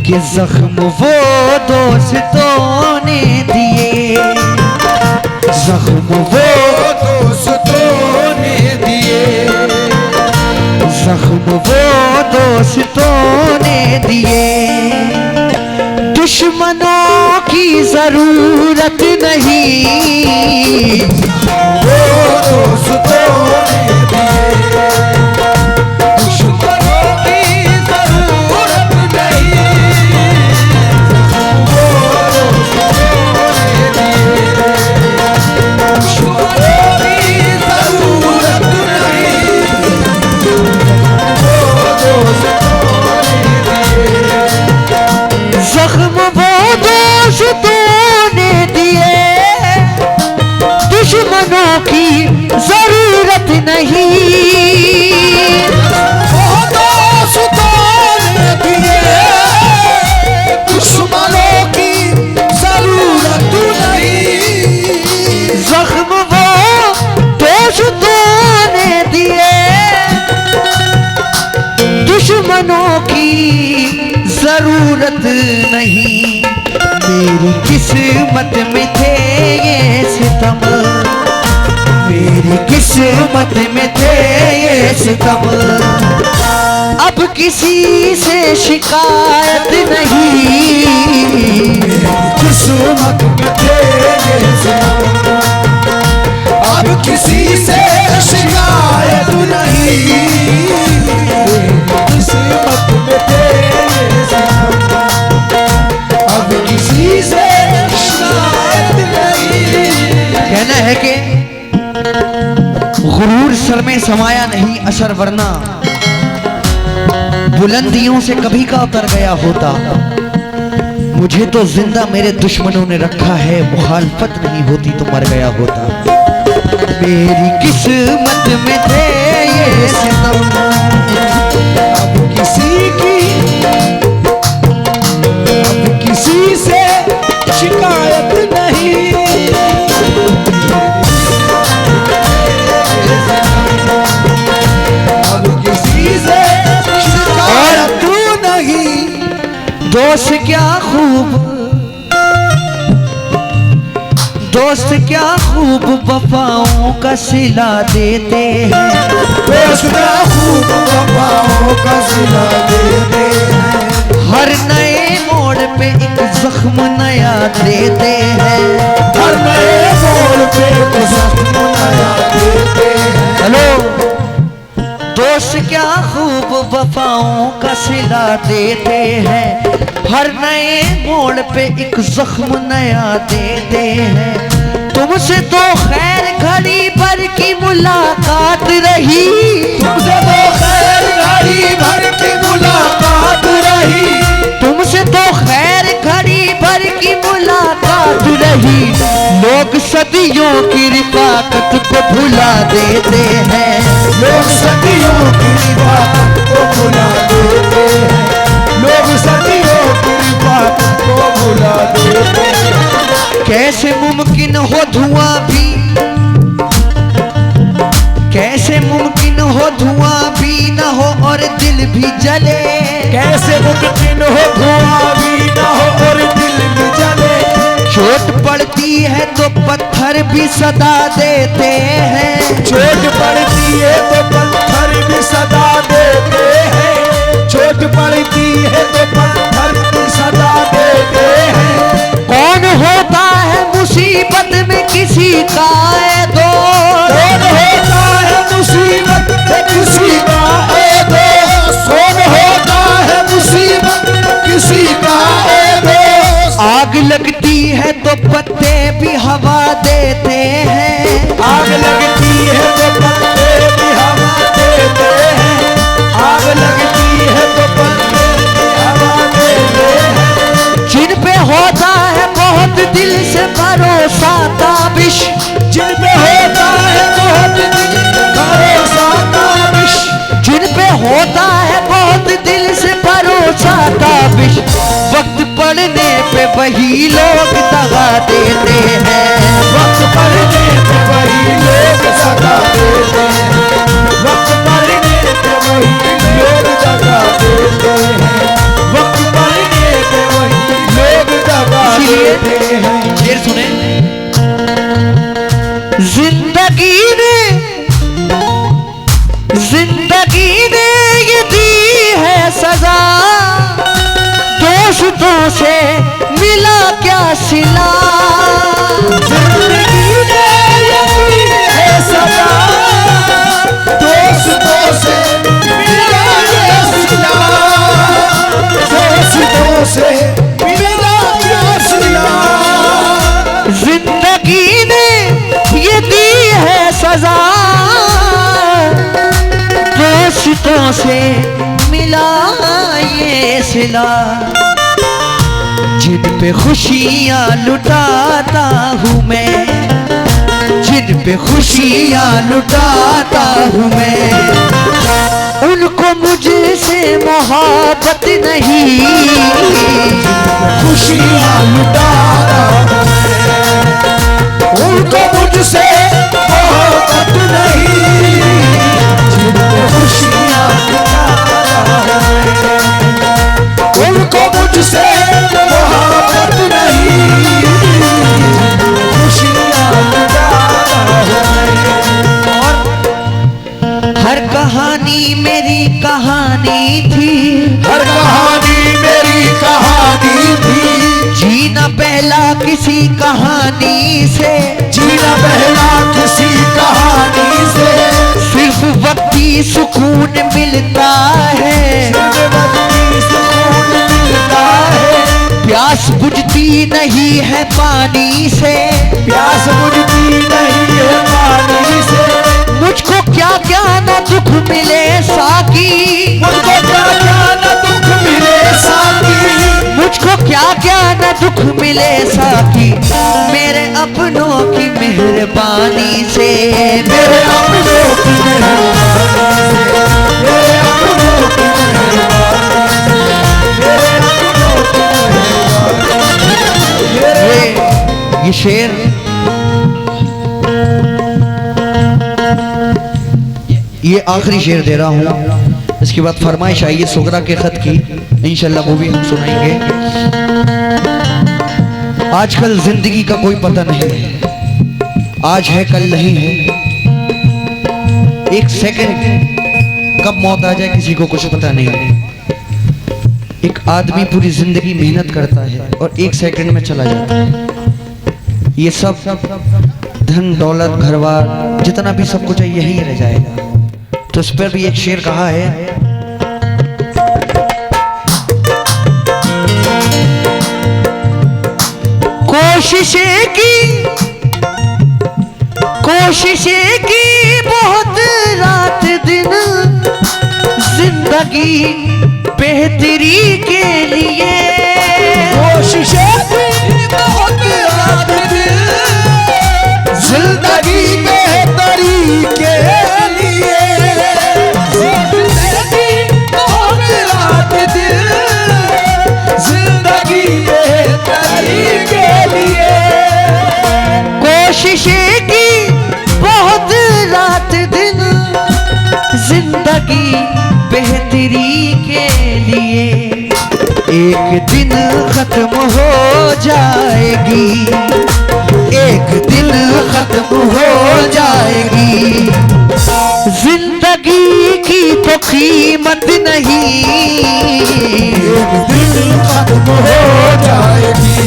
कि जख्म वो दोस्तों ने दिए, जख्म वो दोस्तों ने दिए, जख्म वो दोस्तों ने दिए। दुश्मनों की जरूरत नहीं, वो दोस्तों ने दिए, दुश्मनों की जरूरत नहीं, वो दोस्तों ने दिए, दुश्मनों की जरूरत नहीं, वो दोस्तों ने दिए, जख्म वो दोस्तों ने दिए, दुश्मनों की जरूरत नहीं। वो दोस्तों ने दिए, दुश्मनों की जरूरत नहीं, जख्म वो दोस्तों ने दिए, दुश्मनों की जरूरत नहीं। मेरी किस्मत में थे ये सितम, मेरी किस्मत में थे ये सितम। अब किसी से शिकायत नहीं, किस्मत में थे ये सितम, अब किसी से शिकायत नहीं, किस्मत में थे ये सितम, अब किसी से शिकायत नहीं। कहना है कि गुरूर सर में समाया नहीं असर, वरना बुलंदियों से कभी का उतर गया होता। मुझे तो जिंदा मेरे दुश्मनों ने रखा है, मुखालफत नहीं होती तो मर गया होता। मेरी किस्मत में थे ये सितम, अब किसी की, अब किसी से शिकायत नहीं, अब किसी से शिकायत नहीं। दोस्त क्या खूब, दोस्त क्या खूब वफाओं का सिला देते हैं, दोस्त क्या खूब वफाओं का सिला देते हैं, हर नए मोड़ पे एक जख्म नया देते हैं। हर नए मोड़ पे तो जख्म नया देते हैं। हेलो, दोस्त क्या खूब वफाओं का सिला देते हैं, हर नए मोड़ पे एक जख्म नया देते हैं। तुमसे तो खैर घड़ी भर की मुलाकात रही, तुमसे तो खैर घड़ी भर की मुलाकात रही, तुमसे तो खैर घड़ी भर की मुलाकात रही। लोग सदियों की रिफाकत को भुला देते हैं, लोग सदियों की रिफाकत को भुला देते हैं, लोग सदियों की रिफाकत को भुला देते हैं। कैसे मुमकिन हो धुआं भी, कैसे मुमकिन हो धुआं भी न हो और दिल भी जले, कैसे मुमकिन हो धुआं भी न हो और दिल भी जले। चोट पड़ती है तो पत्थर भी सदा देते हैं, चोट पड़ती है तो पत्थर भी सदा देते हैं, चोट पड़ती है तो पत्थर भी सदा देते हैं। कौन होता है मुसीबत में किसी का दोस्त, कौन होता है मुसीबत में किसी का दोस्त, कौन होता है मुसीबत में किसी का दोस्त। आग लगती है तो पत्ते भी हवा देते हैं, आग लगती है तो पत्ते भी हवा देते हैं, आग लगती है तो पत्ते भी हवा देते हैं। जिन पे होता है बहुत दिल से भरोसा ताबिश, जिन पे होता है बहुत दिल से भरोसा ताबिश, जिन पे होता है बहुत दिल से भरोसा ताबिश, वक्त पड़ने पे वही लोग दगा देते हैं, वक्त पड़ने पे वही लोग दगा देते हैं, वक्त पड़ने पे वही लोग दगा देते हैं, वक्त पड़ने सुने। जिंदगी ने ये दी है सजा, दोस्तों से मिला क्या सिला। जिंदगी ने ये दी है सजा, दोस्तों से मिला क्या सिला, दोस्तों से मिला क्या सिला। जिंदगी ने ये दी है सजा, दोस्तों से मिला ये सिला। जिन पे खुशियाँ लुटाता हूँ मैं, जिन पे खुशियाँ लुटाता हूँ मैं, उनको मुझसे मोहब्बत नहीं। खुशियाँ लुटाता हूँ मैं, उनको मुझसे मोहब्बत नहीं। जिनको खुशियाँ लुटाता हूँ मैं, उनको मुझसे मोहब्बत नहीं। खुशियाँ लुटाता हूँ मैं। हर कहानी मेरी कहानी थी, हर कहानी मेरी कहानी थी। जीना पहला किसी कहानी से, जीना पहला किसी कहानी से। सिर्फ वक्ती सुकून मिलता है, सिर्फ वक्ती सुकून मिलता है। प्यास बुझती नहीं है पानी से, प्यास बुझती नहीं है पानी से। मुझको क्या क्या न दुख मिले साकी, मुझको क्या क्या न दुख मिले साथी, मुझको क्या क्या न दुख मिले साकी। मेरे अपनों की मेहरबानी से, मेरे अपनों की मेहरबानी से, मेरे अपनों की मेहरबानी से, मेरे अपनों की मेहरबानी। ये शेर ये आखिरी शेर दे रहा हूँ। इसके बाद फरमाइश आई है सुगरा के खत की, इंशाल्लाह वो भी हम सुनाएंगे। आजकल जिंदगी का कोई पता नहीं है, आज है कल नहीं है। एक सेकंड कब मौत आ जाए किसी को कुछ पता नहीं है। एक आदमी पूरी जिंदगी मेहनत करता है और एक सेकंड में चला जाता है। ये सब धन दौलत घरबार जितना भी सब कुछ है यही रह जाएगा। तो इस पर भी एक शेर कहा है, कोशिशें की बहुत रात दिन, जिंदगी बेहतरी के लिए। कोशिशें की बहुत रात दिन, जिंदगी बेहतरी के लिए। जिंदगी बहुत रात दिन, जिंदगी बेहतरी के लिए। कोशिशें की बहुत रात दिन, जिंदगी बेहतरी के लिए। एक दिन खत्म हो जाएगी, एक दिन खत्म हो जाएगी। जिंदगी की तो कीमत नहीं, एक दिन खत्म हो जाएगी।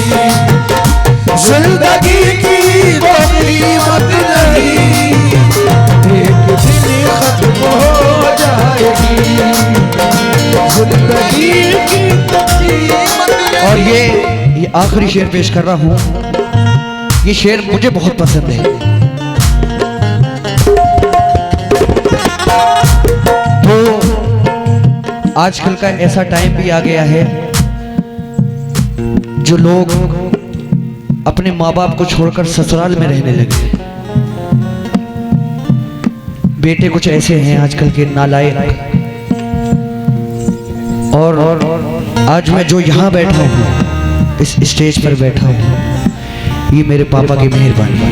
जिंदगी की तो कीमत नहीं, एक दिन खत्म हो जाएगी। जिंदगी की तो कीमत नहीं। और ये आखिरी शेर पेश कर रहा हूं। ये शेर मुझे बहुत पसंद है। तो आजकल का ऐसा टाइम भी आ गया है जो लोग अपने माँ बाप को छोड़कर ससुराल में रहने लगे। बेटे कुछ ऐसे हैं आजकल के नालायक। और आज मैं जो यहाँ बैठा हूँ, इस स्टेज पर बैठा हूँ, ये मेरे पापा की मेहरबानी है।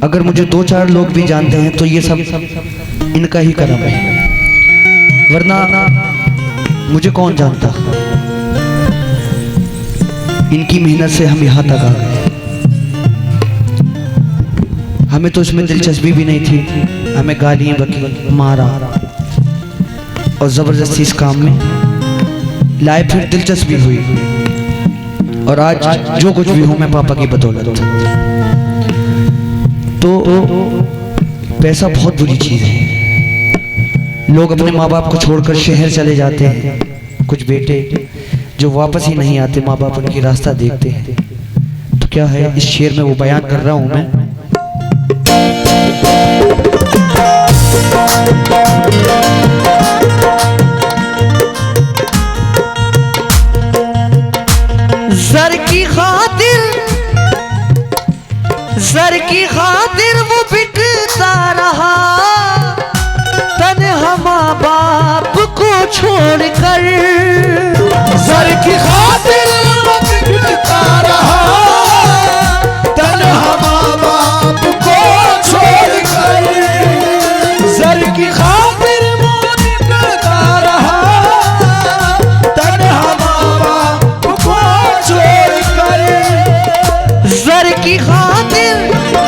अगर मुझे 2-4 लोग भी जानते हैं तो ये सब इनका ही करम है, वरना मुझे कौन जानता। इनकी मेहनत से हम यहाँ तक आ गए। हमें तो इसमें दिलचस्पी भी नहीं थी, हमें गालियां बकी, मारा और जबरदस्ती इस काम में लाए, फिर दिलचस्पी हुई और आज जो कुछ भी हूं मैं पापा की बदौलत। तो पैसा बहुत बुरी चीज है। लोग अपने माँ बाप को छोड़कर शहर चले जाते हैं, कुछ बेटे जो वापस ही नहीं आते, माँ बाप उनकी रास्ता देखते हैं। तो क्या है, इस शेर में वो बयान कर रहा हूं मैं। जर की खातिर वो बिकता रहा, तन्हा माँ बाप को छोड़कर। सर की खातिर वो बिकता रहा, तन्हा माँ बाप को छोड़कर। सर की खातिर वो बिकता रहा, तन्हा माँ बाप को छोड़कर। जर की खातिर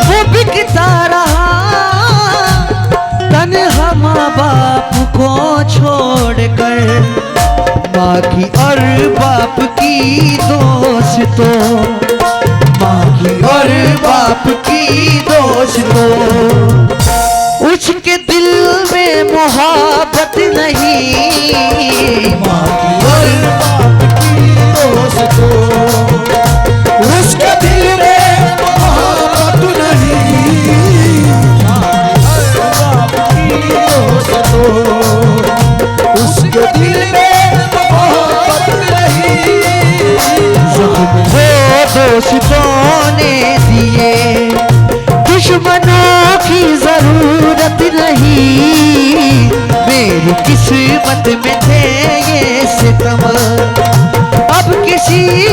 वो बिकता रहा, तन्हा माँ बाप को छोड़कर। माँ की और बाप की दोस्तों, माँ की और बाप की दोस्तों, उसके दिल में मोहब्बत नहीं। माँ की और बाप की दोस्तों, उसके दिल में मोहब्बत नहीं। माँ की और बाप की दोस्तों, उसके दिल में मोहब्बत नहीं। वो दोस्तों ने दिए, दुश्मनों की जरूरत नहीं। मेरी किस्मत में थे ये सितम, अब किसी